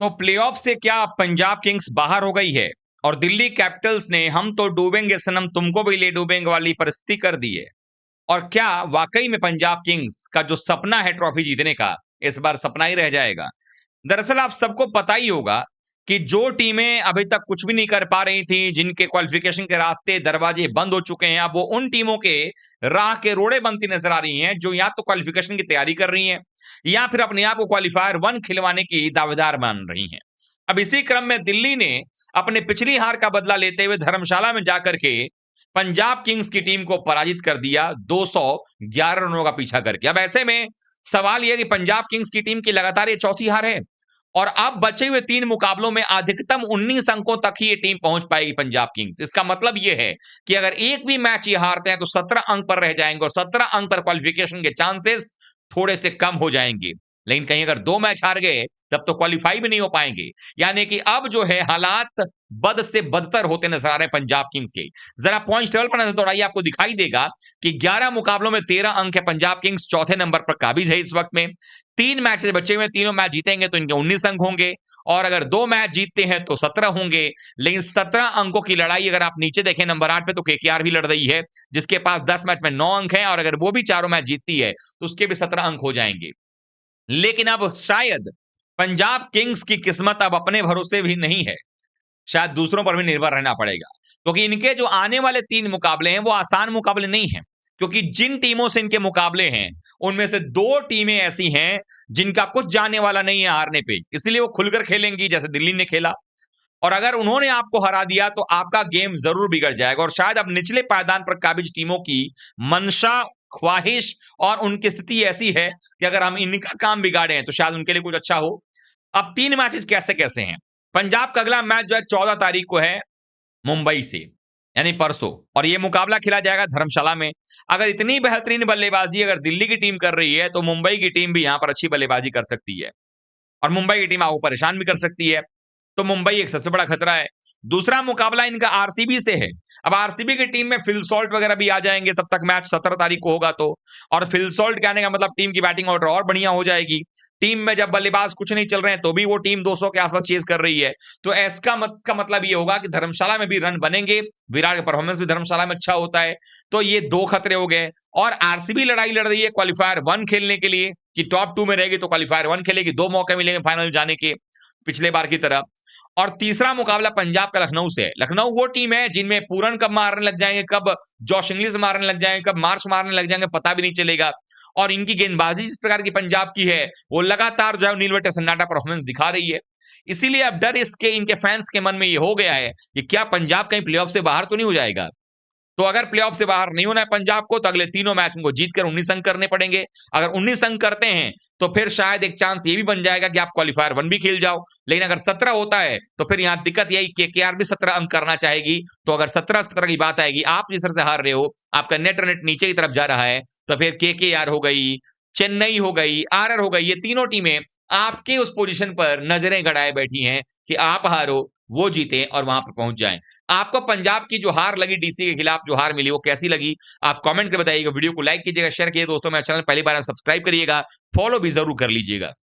तो प्लेऑफ से क्या पंजाब किंग्स बाहर हो गई है और दिल्ली कैपिटल्स ने हम तो डूबेंगे सनम तुमको भी ले डूबेंगे वाली परिस्थिति कर दी है। और क्या वाकई में पंजाब किंग्स का जो सपना है ट्रॉफी जीतने का इस बार सपना ही रह जाएगा। दरअसल आप सबको पता ही होगा कि जो टीमें अभी तक कुछ भी नहीं कर पा रही थी, जिनके क्वालिफिकेशन के रास्ते दरवाजे बंद हो चुके हैं, अब वो उन टीमों के राह के रोड़े बनती नजर आ रही हैं जो या तो क्वालिफिकेशन की तैयारी कर रही हैं या फिर अपने आप को क्वालिफायर वन खिलवाने की दावेदार मान रही हैं। अब इसी क्रम में दिल्ली ने अपने पिछली हार का बदला लेते हुए धर्मशाला में जाकर के पंजाब किंग्स की टीम को पराजित कर दिया 211 रनों का पीछा करके। अब ऐसे में सवाल यह कि पंजाब किंग्स की टीम की लगातार ये चौथी हार है और अब बचे हुए 3 मुकाबलों में अधिकतम 19 अंकों तक ही ये टीम पहुंच पाएगी पंजाब किंग्स। इसका मतलब ये है कि अगर एक भी मैच ये हारते हैं तो 17 अंक पर रह जाएंगे और 17 अंक पर क्वालिफिकेशन के चांसेस थोड़े से कम हो जाएंगे। लेकिन कहीं अगर 2 मैच हार गए तब तो क्वालिफाई भी नहीं हो पाएंगे। यानी कि अब जो है हालात बद से बदतर होते नजर आ रहे हैं पंजाब किंग्स के। जरा पॉइंट्स टेबल पर नजर दौड़ाइए, आपको दिखाई देगा कि 11 मुकाबलों में 13 अंक है। पंजाब किंग्स चौथे नंबर पर काबिज है इस वक्त में। 3 मैच से बचे हुए, तीनों मैच जीतेंगे तो इनके 19 अंक होंगे और अगर 2 मैच जीतते हैं तो 17 होंगे। लेकिन 17 अंकों की लड़ाई अगर आप नीचे देखें नंबर 8 पे तो केकेआर भी लड़ रही है, जिसके पास 10 मैच में 9 अंक हैं और अगर वो भी चारों मैच जीतती है तो उसके भी 17 अंक हो जाएंगे। लेकिन अब शायद पंजाब किंग्स की किस्मत अब अपने भरोसे भी नहीं है, शायद दूसरों पर भी निर्भर रहना पड़ेगा क्योंकि इनके जो आने वाले 3 मुकाबले हैं वो आसान मुकाबले नहीं हैं। क्योंकि जिन टीमों से इनके मुकाबले हैं उनमें से 2 टीमें ऐसी हैं जिनका कुछ जाने वाला नहीं है हारने पे, इसलिए वो खुलकर खेलेंगी जैसे दिल्ली ने खेला। और अगर उन्होंने आपको हरा दिया तो आपका गेम जरूर बिगड़ जाएगा और शायद अब निचले पायदान पर काबिज टीमों की मंशा, ख्वाहिश और उनकी स्थिति ऐसी है कि अगर हम इनका काम बिगाड़े तो शायद उनके लिए कुछ अच्छा हो। अब 3 मैचेस कैसे कैसे हैं। पंजाब का अगला मैच जो है 14 तारीख को है मुंबई से, यानी परसों, और ये मुकाबला खेला जाएगा धर्मशाला में। अगर इतनी बेहतरीन बल्लेबाजी अगर दिल्ली की टीम कर रही है तो मुंबई की टीम भी यहां पर अच्छी बल्लेबाजी कर सकती है और मुंबई की टीम आपको परेशान भी कर सकती है। तो मुंबई एक सबसे बड़ा खतरा है। दूसरा मुकाबला इनका आरसीबी से है। अब आरसीबी की टीम में फिल सॉल्ट वगैरह भी आ जाएंगे तब तक मैच 17 तारीख को होगा तो। और फिल सॉल्ट के आने का मतलब टीम की बैटिंग ऑर्डर और बढ़िया हो जाएगी। टीम में जब बल्लेबाज कुछ नहीं चल रहे हैं तो भी वो टीम 200 के आसपास चेज कर रही है। तो इसका मतलब ये होगा कि धर्मशाला में भी रन बनेंगे। विराट का परफॉर्मेंस भी धर्मशाला में अच्छा होता है। तो ये 2 खतरे हो गए और आरसीबी लड़ाई लड़ रही है क्वालिफायर 1 खेलने के लिए कि टॉप 2 में रहेगी तो क्वालिफायर 1 खेलेगी। 2 मौके मिलेंगे फाइनल जाने के पिछले बार की तरह। और तीसरा मुकाबला पंजाब का लखनऊ से है। लखनऊ वो टीम है जिनमें पूरन कब मारने लग जाएंगे, कब जॉश इंग्लिश मारने लग जाएंगे, कब मार्श मारने लग जाएंगे पता भी नहीं चलेगा। और इनकी गेंदबाजी जिस प्रकार की पंजाब की है वो लगातार जो है नीलवटे सन्नाटा परफॉर्मेंस दिखा रही है। इसीलिए अब डर इसके इनके फैंस के मन में ये हो गया है कि क्या पंजाब कहीं प्लेऑफ से बाहर तो नहीं हो जाएगा। तो अगर प्लेऑफ से बाहर नहीं होना है पंजाब को तो अगले तीनों मैच उनको जीतकर 19 अंक करने पड़ेंगे। अगर 19 अंक करते हैं तो फिर शायद एक चांस ये भी बन जाएगा कि आप क्वालिफायर 1 भी खेल जाओ। लेकिन अगर 17 होता है तो फिर यहां दिक्कत यही केकेआर भी 17 अंक करना चाहेगी। तो अगर 17-17 की बात आएगी, आप जिस तरह से हार रहे हो, आपका नेट रन नीचे की तरफ जा रहा है, तो फिर केकेआर हो गई, चेन्नई हो गई, आरआर हो गई, ये तीनों टीमें आपके उस पोजीशन पर नजरें गड़ाए बैठी हैं कि आप हारो, वो जीते और वहां पर पहुंच जाएं। आपको पंजाब की जो हार लगी, डीसी के खिलाफ जो हार मिली, वो कैसी लगी? आप कमेंट करके बताइएगा। वीडियो को लाइक कीजिएगा, शेयर कीजिएगा दोस्तों। मेरा चैनल पहली बार सब्सक्राइब करिएगा, फॉलो भी जरूर कर लीजिएगा।